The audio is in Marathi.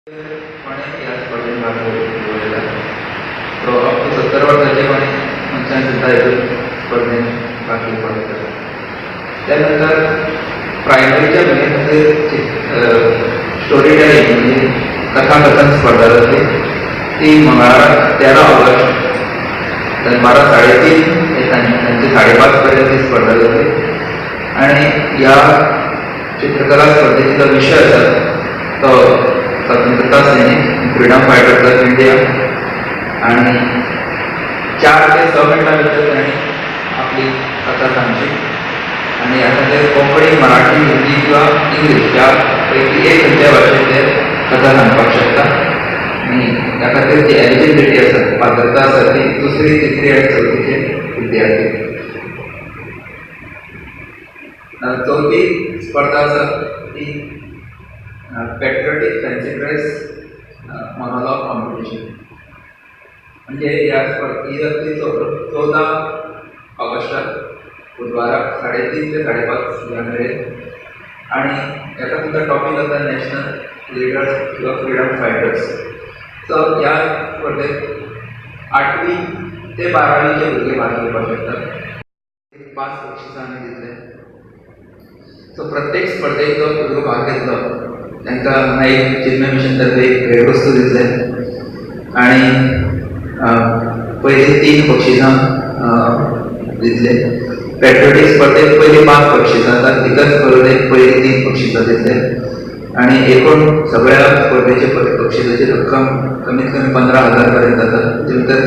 या स्पर्धेत भाग घेतलेला तो अप टू 70 वर्षाचे मनशांनी सुद्धा स्पर्धेत भाग घेतला. त्यानंतर प्रायमरीच्या महिन्यामध्ये स्टोरी टेलिंग म्हणजे कथाकथन स्पर्धा जाते. ती मंगळवार 13 ऑगस्ट 12:30 त्यांची 5:30 पर्यंत ही स्पर्धा जाते. आणि या चित्रकला स्पर्धेचा जो विषय असा तो स्वतंत्रता सैनिक, फ्रीडम फायटर्स ऑफ इंडिया. आणि 4 ते 6 मिनिटांमध्ये त्यांनी आपली कथा सांगली. आणि यामध्ये कोंकणी, मराठी, हिंदी किंवा इंग्लिश यापैकी एक खंयच्या भाषेत ते कथा सांगपाक शकता. आणि त्या खातीर जी एलिजिबिलिटी आसा, पात्रता आसा ती 2री, 3री आणि 4थीचे विद्यार्थी. 4थी स्पर्धा आसा ती patriotic fancy dress monologue competition. म्हणजे या ही जातली 14 ऑगस्टाक बुधवाराक 3:30 ते 5:30 ह्या मेरेन. आणि याचा सुद्धा टॉपिक आसा नॅशनल लिडर्स किंवा फ्रीडम फायटर्स. सो ह्या स्पर्धेत 8वी ते 12वीचे भुरगे भाग घेवपाक शकतात. 5 बक्षिसां आमी दितले. सो प्रत्येक स्पर्धेक जो भुरगो भाग घेतलो तांकां एक चिन्मय मिशन तर्फे एक भेटवस्तू दितले. आणि पयली 3 बक्षिसां दितले. पॅट्रियोटिक स्पर्धेक पयली 5 बक्षिसां जातात. इतर स्पर्धेक पयली 3 बक्षिसां दितले. आणि एकूण सगळ्या स्पर्धेचे बक्षिसाची रक्कम कमीत कमी 15,000 पर्यंत जाता. ताचे भितर